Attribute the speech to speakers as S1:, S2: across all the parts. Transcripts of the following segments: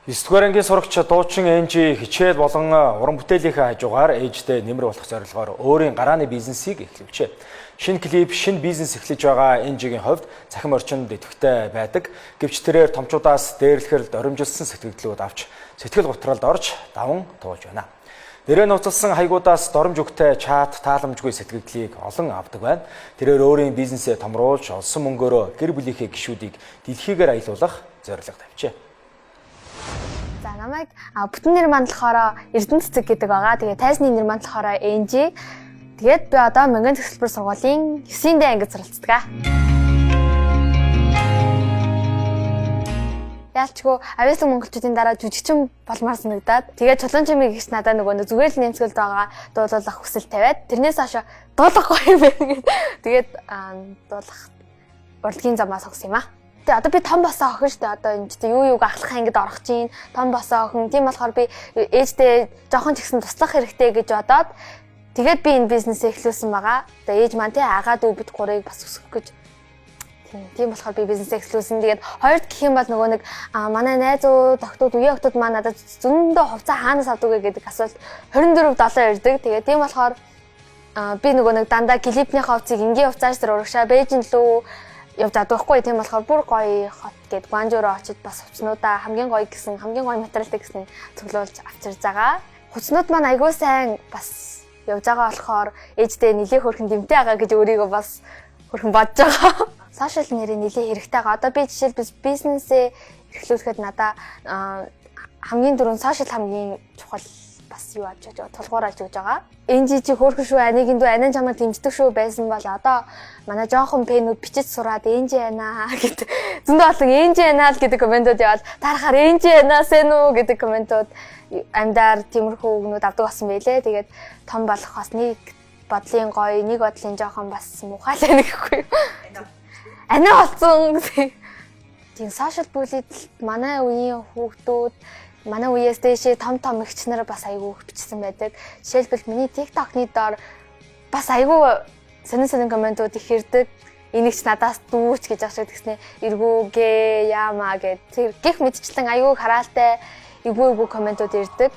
S1: 9-р ангийн сурагч дуучин Энжи хичээл болон уран бүтээлийнхээ хажуугаар ээжтэй нэмэр болох зорилгоор өөрийн гарааны бизнесийг эхлүүлжээ. Шинэ клип, шинэ бизнес эхлэж байгаа Энжигийн хувьд цахим орчинд идэвхтэй байдаг. Гэвч тэрээр томчуудаас дээрлэхэр доримжилсан сэтгэлдлүүд авч сэтгэл готролд орж даван туулж байна. Нэрээ нууцлсан хаягуудаас доромж өгтэй чат тааламжгүй сэтгэлдлийг олон авдаг байна. Тэрээр өөрийн бизнесээ томруулж олсон мөнгөөрөө гэр бүлийнхээ гишүүдийг дэлхийгээр аялуулах зорилго тавьжээ.
S2: За намайг бүтэн нэр маань болохоор Эрдэнэ цэцэг гэдэг байгаа. Тэгээ тайзны нэр маань болохоор Энжи. Тэгээд би одоо Мөнгөн төгсөлбөр сургуулийн 9-р ангид суралцдаг. Яалчгүй авьяаслаг монголчуудын дараа жүжигчин болмоор санагдаад тэгээд чулуун чимиг гэж надад нөгөө зүгээр л нэмсгэлд байгаа дуулах хүсэл тавиад тэрнээс хойш дуулахгүй юм байна. Тэгээд дуулах урлагийн замаа сонгосон юм аа. Тэгээ одоо би том босоо охин шүү дээ. Одоо энэ ч юу юуг ахлахаа ингэж орох чинь том босоо охин. Тийм болохоор би ээжтэй жоохон ч ихсэн туслах хэрэгтэй гэж бодоод тэгээд би энэ бизнесээ эхлүүлсэн байгаа. Одоо ээж маань тий агаад бид гурыг бас өсгөх гэж. Тийм болохоор би бизнесээ эхлүүлсэн. Тэгээд хоёрд гэх юм бол нөгөө нэг манай найзууд, охтууд, үеийн охтууд маань надад зөндөө хувцас хаанаас авдаг вэ гэдэг асуулт 24/7 ирдэг. Тэгээд тийм болохоор би нөгөө нэг дандаа клипний хувцсыг энгийн хувцаас зэр урагшаа Бээжин лүү явж чадахгүй. Тийм болохоор бүр гоё хот гээд Гуанжуу руу очиж бас хувцснуудаа хамгийн гоё гэсэн хамгийн гоё материалтай гэсэн цуглуулж авчирж байгаа. Хувцснууд маань айгүй сайн бас явж байгаа болохоор ээжтэй нэлээ хөрхэн дэмтэй байгаа гэж өөрийгөө бас хөрхэн бодож байгаа. Сошиал нэрээ нэлээ хэрэгтэй байгаа. Одоо би жишээл бизнесээ эхлүүлэхэд надаа хамгийн дөрөв сошиал хамгийн чухал бас юу аж байгаа тулгуурлаж өгж байгаа. Энжи чи хөөрхөн шүү, аниг дүү анаа чамаа дэмждэг шүү байсан бол одоо манай жоохон пэнүүд бичиж сураад Энжи байна гэдэг. Зөндөө олон Энжи байна л гэдэг комментууд яваад дарахаар Энжи байнаасэ нүү гэдэг комментууд амьдаар тиймэрхүү үгнүүд авдаг болсон байлээ. Тэгээд том болох бас нэг бодлын гоё, нэг бодлын жоохон бас муухай л гэхгүй. Анаа болсон. Тийм сошиал бүлэд манай үеийн хүүхдүүд манай үеэс дэше том эгч нар бас айгүй бичсэн байдаг. Жишээлбэл миний TikTok-ны доор бас айгүй сонин комментууд их ирдэг. Энийгч надаас дүүч гэж ашиг тэгснэ эргүүгээ яамаа гэд тэр гих мэдчлэн айгүй хараалтай эвгүй комментууд ирдэг.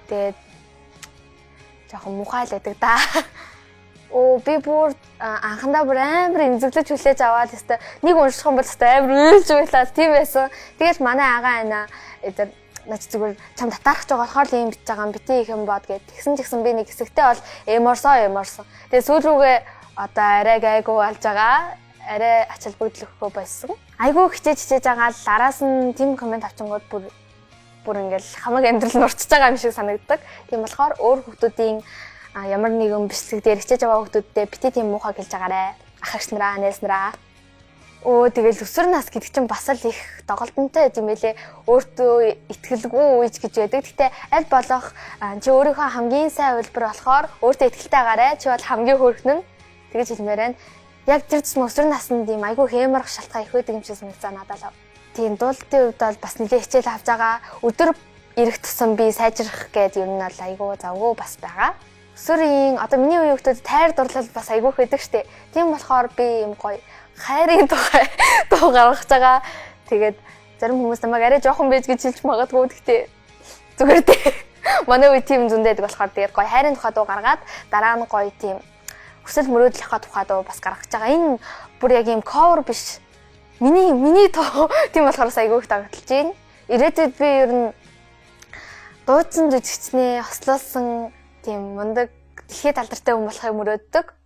S2: Тэгээд жоохон мухай л байдаг да. Би бүр анхандаа бүр амар эмзэглэж хүлээж аваад тест нэг унших юм бол тест амар үйлж байлаа тийм байсан. Тэгээд манай агаа ана эдэр наач зүгээр чам татаарах байгаа болохоор л юм бич байгаа юм битээ их юм бод гэд тэгсэн ч гэсэн би нэг хэсэгтээ бол эморсон. Тэгээд сүүл рүүгээ одоо арай гайгүй алж байгаа. Арай ачаал бүгдлөхгүй байсан. Айгүй хичээж байгаа л араас нь тийм коммент авчингууд бүр ингээл хамаг амьдрал нь уртж байгаа юм шиг санагддаг. Тийм болохоор өөр хүмүүсийн ямар нэгэн бичлэг дээр хичээж байгаа хүмүүстэй битээ тийм муухай хэлж байгаарэ. Ах эгч нараа, найз нараа. Тэгэл өсвөр нас гэдэг чинь бас л их доголдонтой юм байлээ. Өөртөө итгэлгүй үеж гэж байдаг. Гэтэ аль болох чи өөрийнхөө хамгийн сайн үйлбэр болохоор өөртөө итгэлтэй байгаарэ. Чи бол хамгийн хөөрхөн нь тэгэж хэлмээр байна. Яг тэр зам өсвөр наснд ийм айгүй хэмэрх шалтгаан их байдаг юм шиг санагдсан надад. Тийм дуулалтын хувьд бол бас нэлээ хичээл авч байгаа. Өдөр ирэх тусам би сайжрах гэдэг юм нь бол айгүй завгүй бас байгаа. Өсвөрийн одоо миний үеийн хүмүүс тайр дурлал бас айгүй хэдэг штэ. Тийм болохоор би ийм гоё хайрын тухай дуу гаргаж байгаа. Тэгээд зарим хүмүүс намайг арай жоохон байж гэж хэлж магадгүй. Гэхдээ зүгээр дээ. Манай үе тийм зүндэдэг болохоор тэгээд гоё хайрын тухай дуу гаргаад дараа нь гоё тийм хүсэл мөрөөдлийнхаа тухай дуу бас гаргаж байгаа. Энэ бүр яг ийм cover биш. Миний дуу тийм болохоор айгүй их дагталж байна. Ирээдүйд би ер нь дуучин жүжигчнээ хослуулсан тийм мундаг дэлхийд алдартай хүн болохыг мөрөөддөг.